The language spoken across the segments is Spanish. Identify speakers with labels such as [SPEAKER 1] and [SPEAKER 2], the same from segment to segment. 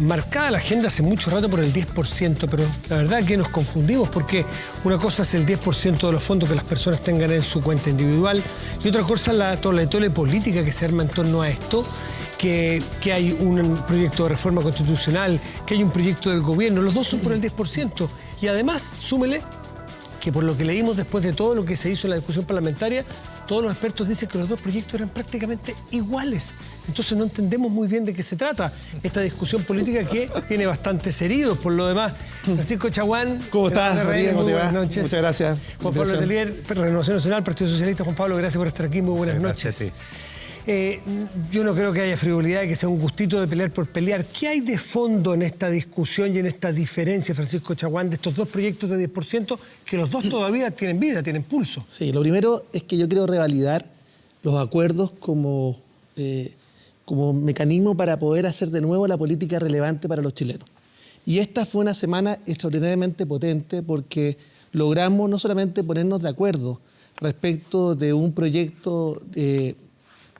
[SPEAKER 1] marcada la agenda hace mucho rato por el 10%, pero la verdad que nos confundimos porque una cosa es el 10% de los fondos que las personas tengan en su cuenta individual y otra cosa es la tole política que se arma en torno a esto, que hay un proyecto de reforma constitucional, que hay un proyecto del gobierno, los dos son por el 10%. Y además, súmele que por lo que leímos después de todo lo que se hizo en la discusión parlamentaria, todos los expertos dicen que los dos proyectos eran prácticamente iguales. Entonces no entendemos muy bien de qué se trata esta discusión política que tiene bastantes heridos. Por lo demás, Francisco Chaguán.
[SPEAKER 2] ¿Cómo estás, María? ¿Cómo te va?
[SPEAKER 1] Buenas noches.
[SPEAKER 2] Muchas gracias.
[SPEAKER 1] Juan Pablo Letelier, Renovación Nacional, Partido Socialista. Juan Pablo, gracias por estar aquí. Muy buenas noches.
[SPEAKER 3] Gracias a ti.
[SPEAKER 1] Yo no creo que haya frivolidad y que sea un gustito de pelear por pelear. ¿Qué hay de fondo en esta discusión y en esta diferencia, Francisco Chaguán, de estos dos proyectos de 10%, que los dos todavía tienen vida, tienen pulso?
[SPEAKER 2] Sí, lo primero es que yo quiero revalidar los acuerdos como mecanismo para poder hacer de nuevo la política relevante para los chilenos. Y esta fue una semana extraordinariamente potente porque logramos no solamente ponernos de acuerdo respecto de un proyecto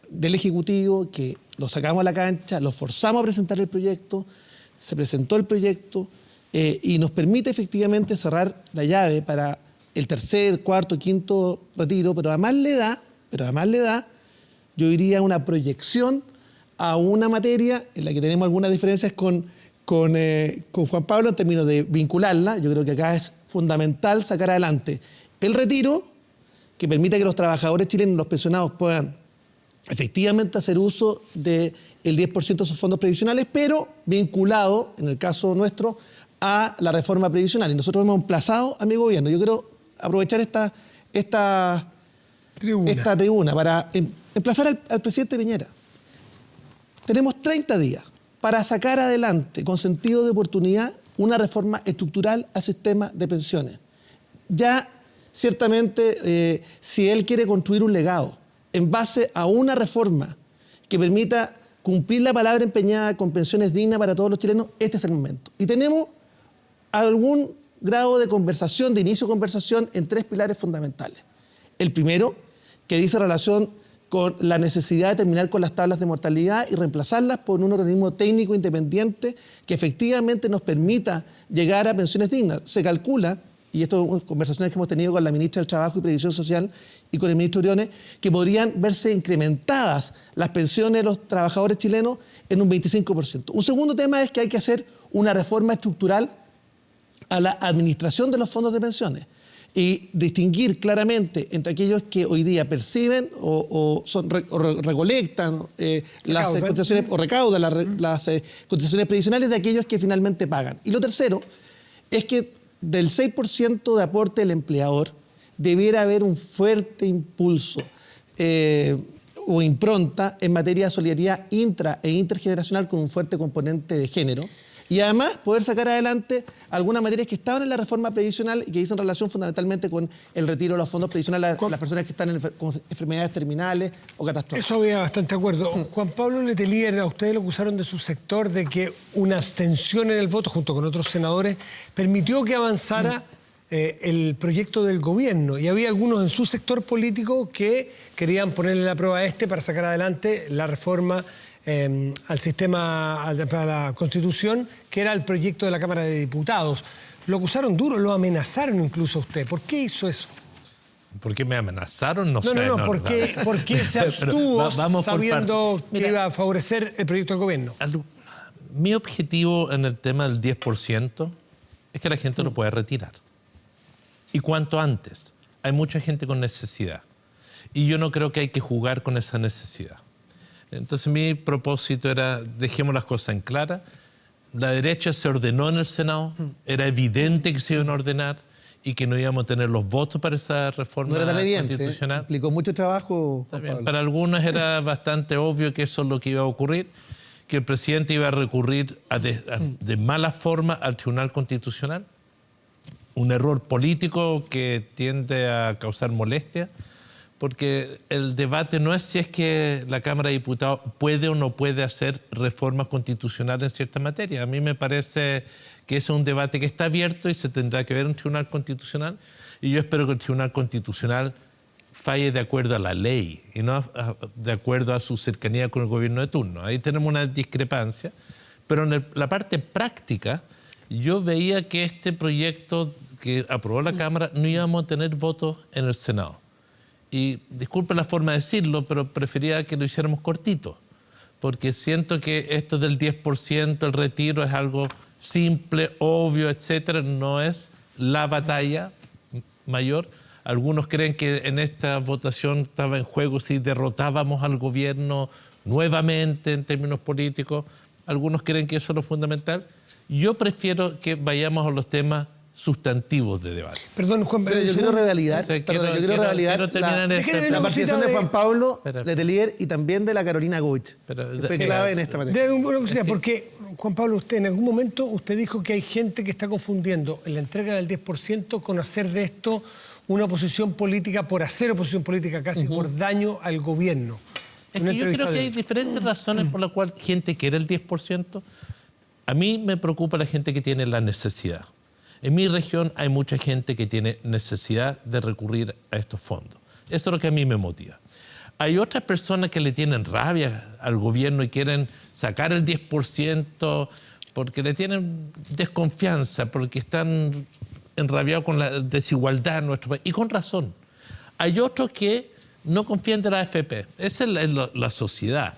[SPEAKER 2] del Ejecutivo, que lo sacamos a la cancha, lo forzamos a presentar el proyecto, se presentó el proyecto y nos permite efectivamente cerrar la llave para el tercer, cuarto, quinto retiro, pero además le da, yo diría, una proyección a una materia en la que tenemos algunas diferencias con Juan Pablo en términos de vincularla. Yo creo que acá es fundamental sacar adelante el retiro, que permita que los trabajadores chilenos, los pensionados, puedan efectivamente hacer uso del 10% de sus fondos previsionales, pero vinculado, en el caso nuestro, a la reforma previsional. Y nosotros hemos emplazado a mi gobierno. Yo quiero aprovechar esta tribuna para emplazar al presidente Piñera. Tenemos 30 días para sacar adelante, con sentido de oportunidad, una reforma estructural al sistema de pensiones. Ya, ciertamente, si él quiere construir un legado en base a una reforma que permita cumplir la palabra empeñada con pensiones dignas para todos los chilenos, este es el momento. Y tenemos algún grado de conversación, de inicio de conversación, en tres pilares fundamentales. El primero, que dice relación con la necesidad de terminar con las tablas de mortalidad y reemplazarlas por un organismo técnico independiente que efectivamente nos permita llegar a pensiones dignas. Se calcula, y esto son conversaciones que hemos tenido con la ministra del Trabajo y Previsión Social y con el ministro Briones, que podrían verse incrementadas las pensiones de los trabajadores chilenos en un 25%. Un segundo tema es que hay que hacer una reforma estructural a la administración de los fondos de pensiones y distinguir claramente entre aquellos que hoy día perciben o recolectan las cotizaciones o recaudan las cotizaciones previsionales de aquellos que finalmente pagan. Y lo tercero es que del 6% de aporte del empleador debiera haber un fuerte impulso o impronta en materia de solidaridad intra e intergeneracional con un fuerte componente de género. Y además poder sacar adelante algunas materias que estaban en la reforma previsional y que dicen relación fundamentalmente con el retiro de los fondos previsionales a las personas que están con enfermedades terminales o catastróficas.
[SPEAKER 1] Eso había bastante acuerdo. Juan Pablo Letelier, a ustedes lo acusaron de su sector de que una abstención en el voto, junto con otros senadores, permitió que avanzara el proyecto del gobierno. Y había algunos en su sector político que querían ponerle la prueba a para sacar adelante la reforma al sistema, para la Constitución, que era el proyecto de la Cámara de Diputados. Lo acusaron duro, lo amenazaron incluso a usted. ¿Por qué hizo eso?
[SPEAKER 3] ¿Por qué me amenazaron? No sé.
[SPEAKER 1] No, ¿por qué se abstuvo sabiendo que iba a favorecer el proyecto del gobierno?
[SPEAKER 3] Mi objetivo en el tema del 10% es que la gente lo pueda retirar. Y cuanto antes. Hay mucha gente con necesidad. Y yo no creo que hay que jugar con esa necesidad. Entonces mi propósito era, dejemos las cosas en clara. La derecha se ordenó en el Senado, era evidente que se iban a ordenar y que no íbamos a tener los votos para esa reforma
[SPEAKER 2] no era tan evidente,
[SPEAKER 3] constitucional.
[SPEAKER 2] Implicó mucho trabajo.
[SPEAKER 3] Para algunos era bastante obvio que eso es lo que iba a ocurrir, que el presidente iba a recurrir de mala forma al Tribunal Constitucional, un error político que tiende a causar molestia, porque el debate no es si es que la Cámara de Diputados puede o no puede hacer reformas constitucionales en cierta materia. A mí me parece que ese es un debate que está abierto y se tendrá que ver en un Tribunal Constitucional, y yo espero que el Tribunal Constitucional falle de acuerdo a la ley y no de acuerdo a su cercanía con el gobierno de turno. Ahí tenemos una discrepancia, Pero en la parte práctica, yo veía que este proyecto que aprobó la Cámara no íbamos a tener votos en el Senado. Y disculpe la forma de decirlo, pero prefería que lo hiciéramos cortito, porque siento que esto del 10%, el retiro, es algo simple, obvio, etcétera, no es la batalla mayor. Algunos creen que en esta votación estaba en juego si derrotábamos al gobierno nuevamente en términos políticos. Algunos creen que eso es lo fundamental. Yo prefiero que vayamos a los temas sustantivos de debate.
[SPEAKER 1] Perdón, Juan,
[SPEAKER 2] pero yo quiero revalidar, la participación de Juan Pablo Letelier y también de la Carolina Goich, que fue clave en esta materia.
[SPEAKER 1] Porque, Juan Pablo, usted en algún momento usted dijo que hay gente que está confundiendo la entrega del 10% con hacer de esto una oposición política por hacer oposición política, casi por daño al gobierno.
[SPEAKER 3] Es que yo creo que hay diferentes razones por las cuales gente quiere el 10%. A mí me preocupa la gente que tiene la necesidad. En mi región hay mucha gente que tiene necesidad de recurrir a estos fondos. Eso es lo que a mí me motiva. Hay otras personas que le tienen rabia al gobierno y quieren sacar el 10% porque le tienen desconfianza, porque están enrabiados con la desigualdad en nuestro país. Y con razón. Hay otros que no confían de la AFP. Esa es la sociedad.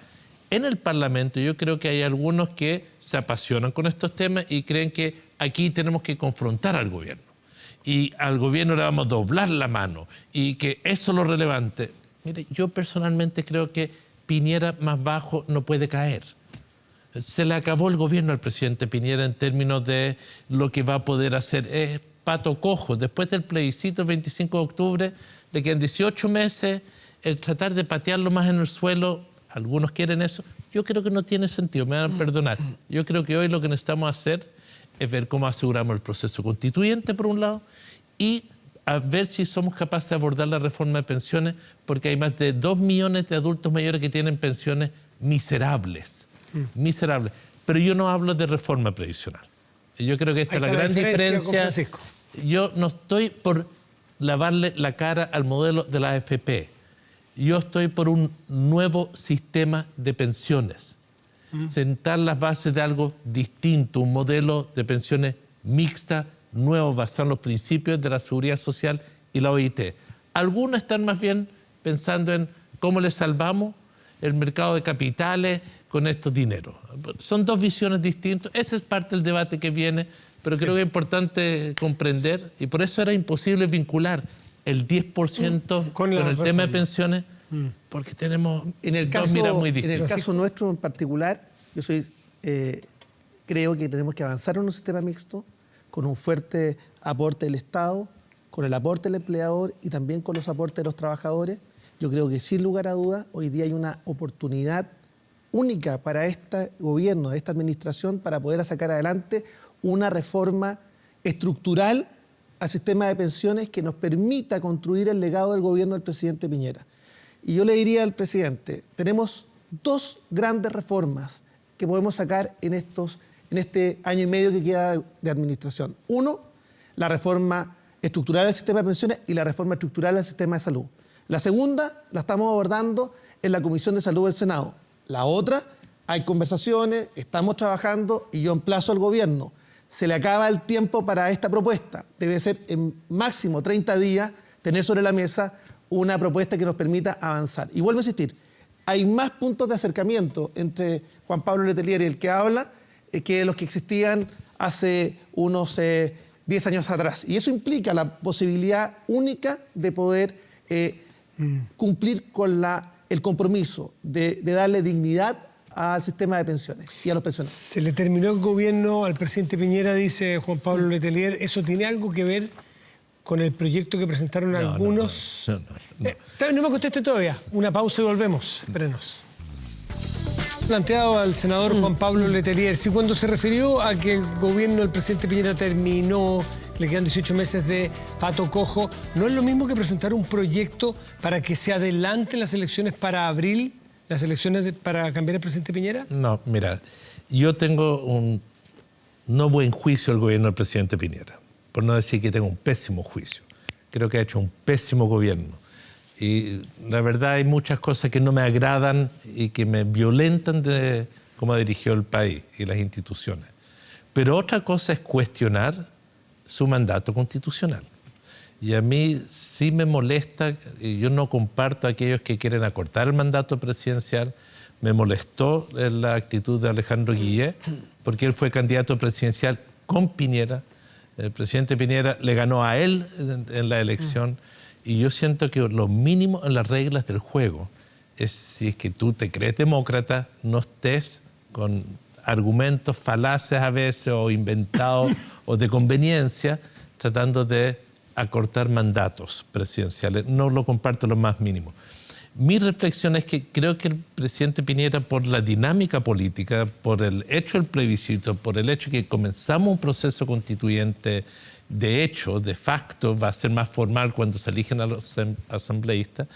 [SPEAKER 3] En el Parlamento yo creo que hay algunos que se apasionan con estos temas y creen que aquí tenemos que confrontar al gobierno. Y al gobierno le vamos a doblar la mano y que eso es lo relevante. Mire, yo personalmente creo que Piñera más bajo no puede caer. Se le acabó el gobierno al presidente Piñera en términos de lo que va a poder hacer. Es pato cojo. Después del plebiscito el 25 de octubre le quedan 18 meses. El tratar de patearlo más en el suelo, algunos quieren eso. Yo creo que no tiene sentido, me van a perdonar. Yo creo que hoy lo que necesitamos hacer es ver cómo aseguramos el proceso constituyente, por un lado, y a ver si somos capaces de abordar la reforma de pensiones, porque hay más de 2 millones de adultos mayores que tienen pensiones miserables. Miserables. Pero yo no hablo de reforma previsional. Yo creo que esta es la gran diferencia. Yo no estoy por lavarle la cara al modelo de la AFP. Yo estoy por un nuevo sistema de pensiones. Sentar las bases de algo distinto, un modelo de pensiones mixta, nuevo, basado en los principios de la seguridad social y la OIT. Algunos están más bien pensando en cómo le salvamos el mercado de capitales con estos dineros. Son dos visiones distintas. Ese es parte del debate que viene, pero creo que es importante comprender, y por eso era imposible vincular el 10% con el tema de pensiones, porque tenemos dos miradas muy distintas.
[SPEAKER 2] En el caso nuestro en particular, yo creo que tenemos que avanzar en un sistema mixto, con un fuerte aporte del Estado, con el aporte del empleador y también con los aportes de los trabajadores. Yo creo que sin lugar a dudas, hoy día hay una oportunidad única para este gobierno, esta administración, para poder sacar adelante una reforma estructural al sistema de pensiones que nos permita construir el legado del gobierno del presidente Piñera. Y yo le diría al presidente, tenemos 2 grandes reformas que podemos sacar en este año y medio que queda de administración. Uno, la reforma estructural del sistema de pensiones y la reforma estructural del sistema de salud. La segunda la estamos abordando en la Comisión de Salud del Senado. La otra, hay conversaciones, estamos trabajando y yo emplazo al gobierno. Se le acaba el tiempo para esta propuesta. Debe ser en máximo 30 días tener sobre la mesa una propuesta que nos permita avanzar. Y vuelvo a insistir, hay más puntos de acercamiento entre Juan Pablo Letelier y el que habla que los que existían hace unos 10 años atrás. Y eso implica la posibilidad única de poder cumplir con el compromiso de darle dignidad al sistema de pensiones y a los pensionados.
[SPEAKER 1] Se le terminó el gobierno al presidente Piñera, dice Juan Pablo Letelier. ¿Eso tiene algo que ver con el proyecto que presentaron algunos? No me conteste todavía. Una pausa y volvemos. Espérenos. Planteado al senador Juan Pablo Letelier, si cuando se refirió a que el gobierno del presidente Piñera terminó, le quedan 18 meses de pato cojo, ¿no es lo mismo que presentar un proyecto para que se adelanten las elecciones para abril, las elecciones para cambiar al presidente Piñera?
[SPEAKER 3] No, mira, yo tengo un no buen juicio del gobierno del presidente Piñera, por no decir que tengo un pésimo juicio. Creo que ha hecho un pésimo gobierno. Y la verdad hay muchas cosas que no me agradan y que me violentan de cómo ha dirigido el país y las instituciones. Pero otra cosa es cuestionar su mandato constitucional. Y a mí sí me molesta, y yo no comparto a aquellos que quieren acortar el mandato presidencial. Me molestó la actitud de Alejandro Guillet, porque él fue candidato presidencial con Piñera. El presidente Piñera le ganó a él en la elección. Y yo siento que lo mínimo en las reglas del juego es, si es que tú te crees demócrata, no estés con argumentos falaces a veces o inventados o de conveniencia, tratando de acortar mandatos presidenciales. No lo comparto lo más mínimo. Mi reflexión es que creo que el presidente Piñera, por la dinámica política, por el hecho del plebiscito, por el hecho que comenzamos un proceso constituyente de hecho, de facto, va a ser más formal cuando se eligen a los asambleístas.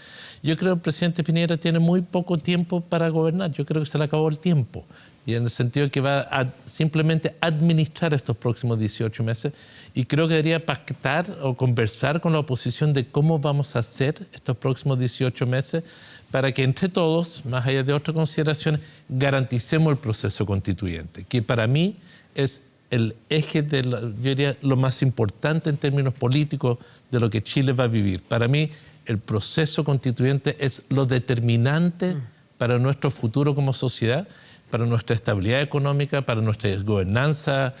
[SPEAKER 3] Yo creo que el presidente Piñera tiene muy poco tiempo para gobernar. Yo creo que se le acabó el tiempo. Y en el sentido que va a simplemente administrar estos próximos 18 meses. Y creo que debería pactar o conversar con la oposición de cómo vamos a hacer estos próximos 18 meses para que entre todos, más allá de otras consideraciones, garanticemos el proceso constituyente, que para mí es el eje yo diría, lo más importante en términos políticos de lo que Chile va a vivir. Para mí, el proceso constituyente es lo determinante para nuestro futuro como sociedad, para nuestra estabilidad económica, para nuestra gobernanza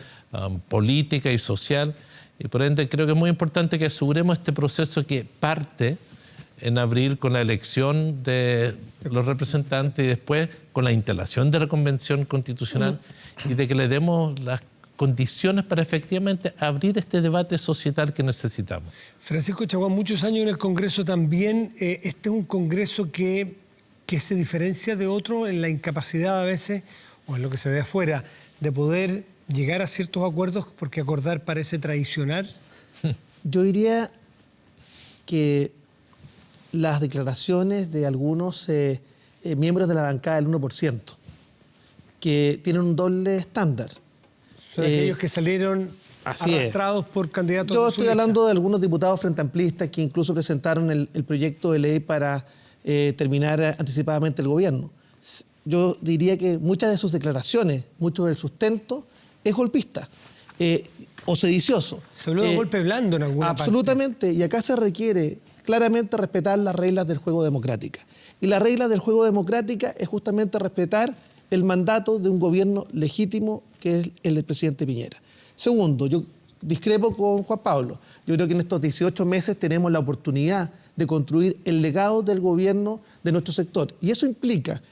[SPEAKER 3] política y social. Y por ende, creo que es muy importante que aseguremos este proceso que parte en abril con la elección de los representantes y después con la instalación de la Convención Constitucional y de que le demos las condiciones para efectivamente abrir este debate societal que necesitamos.
[SPEAKER 1] Francisco Chaguán, muchos años en el Congreso también. Este es un Congreso que se diferencia de otro en la incapacidad a veces, o en lo que se ve afuera, de poder llegar a ciertos acuerdos porque acordar parece traicionar.
[SPEAKER 2] Yo diría que las declaraciones de algunos miembros de la bancada del 1%, que tienen un doble estándar.
[SPEAKER 1] Son aquellos que salieron arrastrados por candidatos.
[SPEAKER 2] Yo estoy hablando de algunos diputados frente amplistas que incluso presentaron el proyecto de ley para terminar anticipadamente el gobierno. Yo diría que muchas de sus declaraciones, mucho del sustento, es golpista o sedicioso.
[SPEAKER 1] Se habló de golpe blando en alguna parte.
[SPEAKER 2] Absolutamente, y acá se requiere claramente respetar las reglas del juego democrática. Y la regla del juego democrática es justamente respetar el mandato de un gobierno legítimo que es el del presidente Piñera. Segundo, yo discrepo con Juan Pablo. Yo creo que en estos 18 meses tenemos la oportunidad de construir el legado del gobierno de nuestro sector. Y eso implica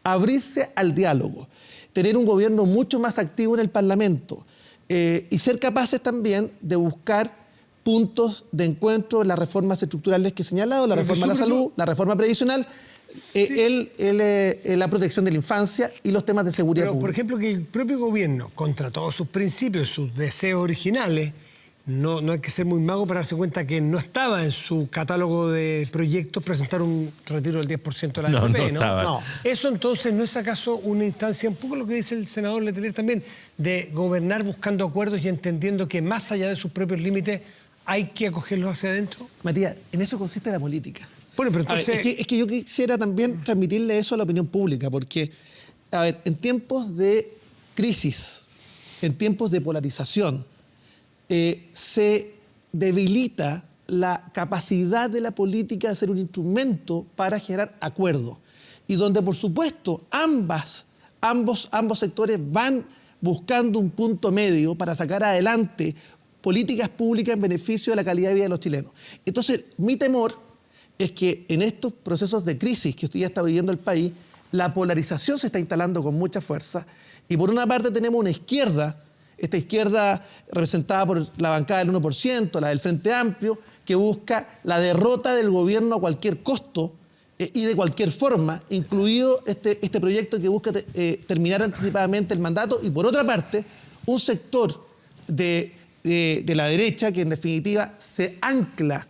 [SPEAKER 2] abrirse al diálogo, tener un gobierno mucho más activo en el Parlamento y ser capaces también de buscar puntos de encuentro en las reformas estructurales que he señalado, la reforma a la salud, la reforma previsional, la protección de la infancia y los temas de seguridad pública.
[SPEAKER 1] Por ejemplo, que el propio gobierno, contra todos sus principios, sus deseos originales, no hay que ser muy mago para darse cuenta que no estaba en su catálogo de proyectos presentar un retiro del 10% de la AFP, ¿no? Eso entonces no es acaso una instancia, un poco lo que dice el senador Letelier también, de gobernar buscando acuerdos y entendiendo que más allá de sus propios límites hay que acogerlos hacia adentro.
[SPEAKER 2] Matías, en eso consiste la política.
[SPEAKER 1] Bueno, pero entonces...
[SPEAKER 2] es que yo quisiera también transmitirle eso a la opinión pública, porque, a ver, en tiempos de crisis, en tiempos de polarización, se debilita la capacidad de la política de ser un instrumento para generar acuerdos. Y donde, por supuesto, ambos sectores van buscando un punto medio para sacar adelante políticas públicas en beneficio de la calidad de vida de los chilenos. Entonces, mi temor es que en estos procesos de crisis que usted ya está viviendo el país, la polarización se está instalando con mucha fuerza y por una parte tenemos una izquierda, esta izquierda representada por la bancada del 1%, la del Frente Amplio, que busca la derrota del gobierno a cualquier costo y de cualquier forma, incluido este proyecto que busca terminar anticipadamente el mandato, y por otra parte, un sector de la derecha que en definitiva se ancla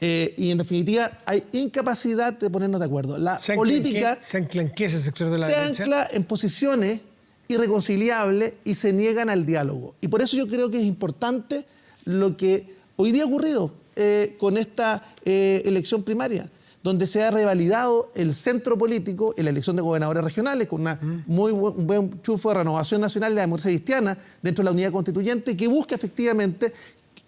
[SPEAKER 2] y en definitiva hay incapacidad de ponernos de acuerdo. La política
[SPEAKER 1] ¿Se ancla en qué ese sector de la derecha?
[SPEAKER 2] Se ancla en posiciones irreconciliables y se niegan al diálogo. Y por eso yo creo que es importante lo que hoy día ha ocurrido con esta elección primaria, donde se ha revalidado el centro político en la elección de gobernadores regionales con un buen chufo de Renovación Nacional y la democracia cristiana dentro de la unidad constituyente, que busca efectivamente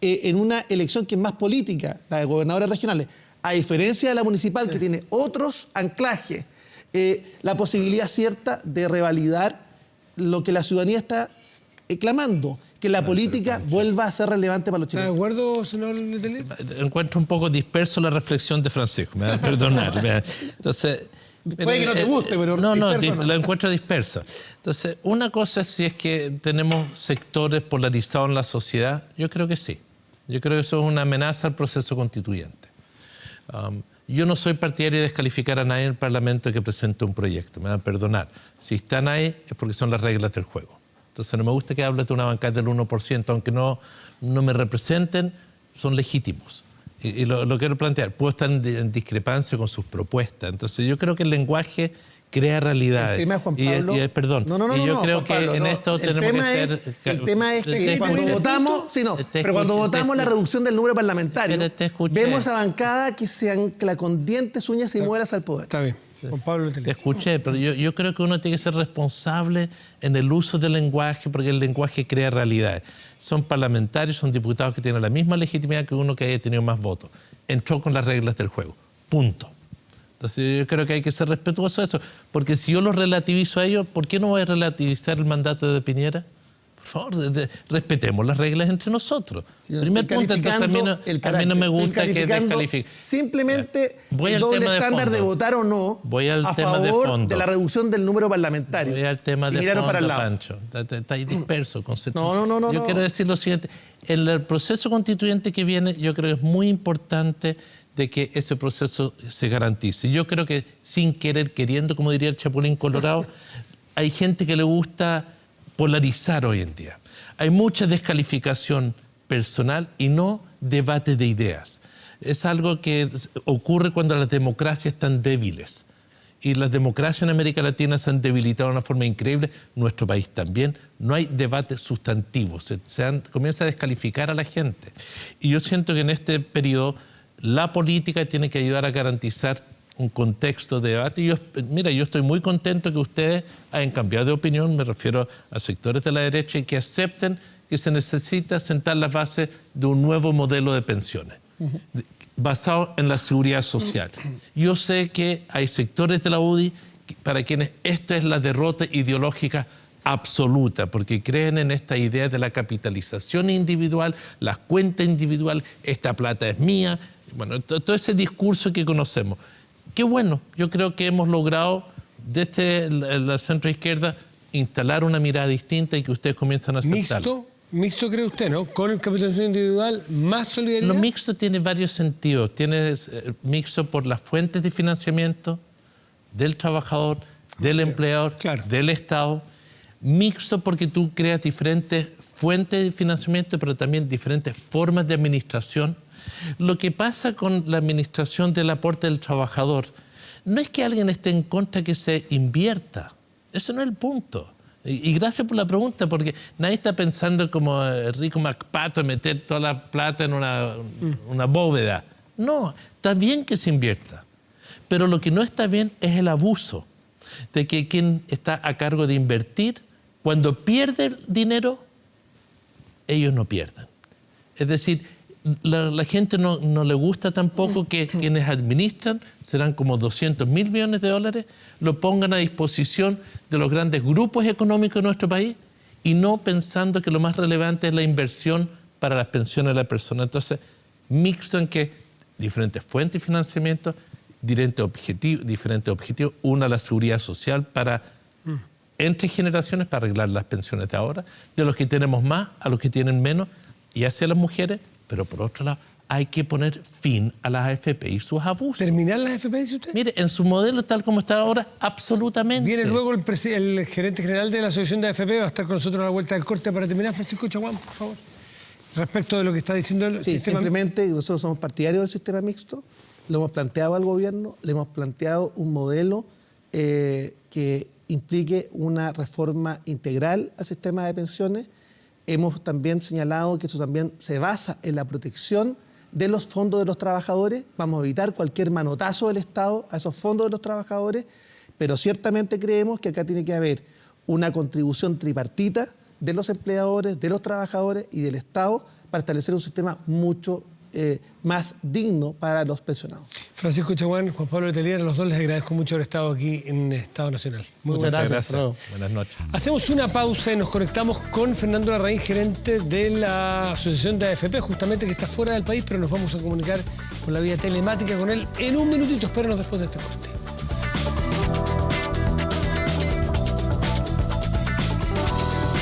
[SPEAKER 2] en una elección que es más política, la de gobernadores regionales, a diferencia de la municipal, que tiene otros anclajes, la posibilidad cierta de revalidar lo que la ciudadanía está clamando, que la política vuelva a ser relevante para los chilenos.
[SPEAKER 1] ¿Está de acuerdo, senador Letelier?
[SPEAKER 3] Encuentro un poco disperso la reflexión de Francisco, me va a perdonar. Entonces,
[SPEAKER 2] puede que no te guste, pero
[SPEAKER 3] no,
[SPEAKER 2] disperso,
[SPEAKER 3] la encuentro dispersa. Entonces, una cosa si es que tenemos sectores polarizados en la sociedad, yo creo que sí. Yo creo que eso es una amenaza al proceso constituyente. Yo no soy partidario de descalificar a nadie en el Parlamento que presente un proyecto, me van a perdonar. Si están ahí es porque son las reglas del juego. Entonces no me gusta que hables de una bancada del 1%, aunque no me representen, son legítimos. Y lo quiero plantear, puedo estar en discrepancia con sus propuestas. Entonces yo creo que el lenguaje crea realidades.
[SPEAKER 2] El tema, Juan Pablo,
[SPEAKER 3] perdón.
[SPEAKER 2] No,
[SPEAKER 3] yo creo
[SPEAKER 2] Juan Pablo,
[SPEAKER 3] que en esto tenemos que ser...
[SPEAKER 2] El tema es que cuando votamos, cuando votamos la reducción del número parlamentario, vemos a bancada que se ancla con dientes, uñas y muelas al poder.
[SPEAKER 1] Está bien. Juan Pablo Letelier.
[SPEAKER 3] Te escuché, pero yo creo que uno tiene que ser responsable en el uso del lenguaje, porque el lenguaje crea realidades. Son parlamentarios, son diputados que tienen la misma legitimidad que uno que haya tenido más votos. Entró con las reglas del juego. Punto. Entonces yo creo que hay que ser respetuoso de eso, porque si yo los relativizo a ellos, ¿por qué no voy a relativizar el mandato de Piñera? Por favor, respetemos las reglas entre nosotros. Primer punto, entonces a mí no me gusta que descalifique.
[SPEAKER 2] Simplemente el doble estándar de votar o no a favor de la reducción del número parlamentario.
[SPEAKER 3] Voy al tema de fondo,
[SPEAKER 2] para el lado.
[SPEAKER 3] Pancho. Está ahí disperso.
[SPEAKER 2] No.
[SPEAKER 3] Yo quiero decir lo siguiente. En el proceso constituyente que viene, yo creo que es muy importante de que ese proceso se garantice. Yo creo que sin querer, queriendo, como diría el Chapulín Colorado, hay gente que le gusta polarizar hoy en día. Hay mucha descalificación personal y no debate de ideas. Es algo que ocurre cuando las democracias están débiles. Y las democracias en América Latina se han debilitado de una forma increíble, nuestro país también. No hay debates sustantivos, comienza a descalificar a la gente. Y yo siento que en este periodo la política tiene que ayudar a garantizar un contexto de debate. Yo estoy muy contento que ustedes hayan cambiado de opinión, me refiero a sectores de la derecha, y que acepten que se necesita sentar las bases de un nuevo modelo de pensiones, basado en la seguridad social. Yo sé que hay sectores de la UDI para quienes esto es la derrota ideológica absoluta, porque creen en esta idea de la capitalización individual, las cuentas individuales, esta plata es mía, bueno, todo ese discurso que conocemos. Qué bueno, yo creo que hemos logrado desde la centroizquierda instalar una mirada distinta y que ustedes comienzan a aceptarlo.
[SPEAKER 1] ¿Mixto cree usted, no? Con el capitalización individual, más solidaridad.
[SPEAKER 3] Lo mixto tiene varios sentidos. Tiene mixto por las fuentes de financiamiento del trabajador, del empleador, del Estado. Mixto porque tú creas diferentes fuentes de financiamiento, pero también diferentes formas de administración. Lo que pasa con la administración del aporte del trabajador no es que alguien esté en contra que se invierta. Eso no es el punto. Y gracias por la pregunta, porque nadie está pensando como Rico MacPato en meter toda la plata en una bóveda. No, está bien que se invierta. Pero lo que no está bien es el abuso de que quien está a cargo de invertir, cuando pierde el dinero, ellos no pierden. Es decir, la gente no le gusta tampoco que quienes administran, serán como 200.000 millones de dólares, lo pongan a disposición de los grandes grupos económicos de nuestro país y no pensando que lo más relevante es la inversión para las pensiones de la persona. Entonces, mixto en que diferentes fuentes de financiamiento, diferentes objetivos, una la seguridad social para entre generaciones para arreglar las pensiones de ahora, de los que tenemos más a los que tienen menos, y hacia las mujeres. Pero por otro lado, hay que poner fin a las AFP y sus abusos.
[SPEAKER 1] ¿Terminar las AFP, dice usted?
[SPEAKER 3] Mire, en su modelo tal como está ahora, absolutamente.
[SPEAKER 1] Viene luego el gerente general de la Asociación de AFP, va a estar con nosotros a la vuelta del corte para terminar. Francisco Chaguán, por favor. Respecto de lo que está diciendo el sistema...
[SPEAKER 2] Simplemente nosotros somos partidarios del sistema mixto, lo hemos planteado al gobierno, le hemos planteado un modelo que implique una reforma integral al sistema de pensiones. Hemos también señalado que eso también se basa en la protección de los fondos de los trabajadores, vamos a evitar cualquier manotazo del Estado a esos fondos de los trabajadores, pero ciertamente creemos que acá tiene que haber una contribución tripartita de los empleadores, de los trabajadores y del Estado para establecer un sistema mucho más digno para los pensionados.
[SPEAKER 1] Francisco Chaguán, Juan Pablo Letelier, a los dos les agradezco mucho haber estado aquí en Estado Nacional.
[SPEAKER 2] Muchas gracias.
[SPEAKER 3] Buenas noches.
[SPEAKER 1] Hacemos una pausa y nos conectamos con Fernando Larraín, gerente de la Asociación de AFP, justamente que está fuera del país, pero nos vamos a comunicar con la vía telemática con él en un minutito. Espérenos después de este corte.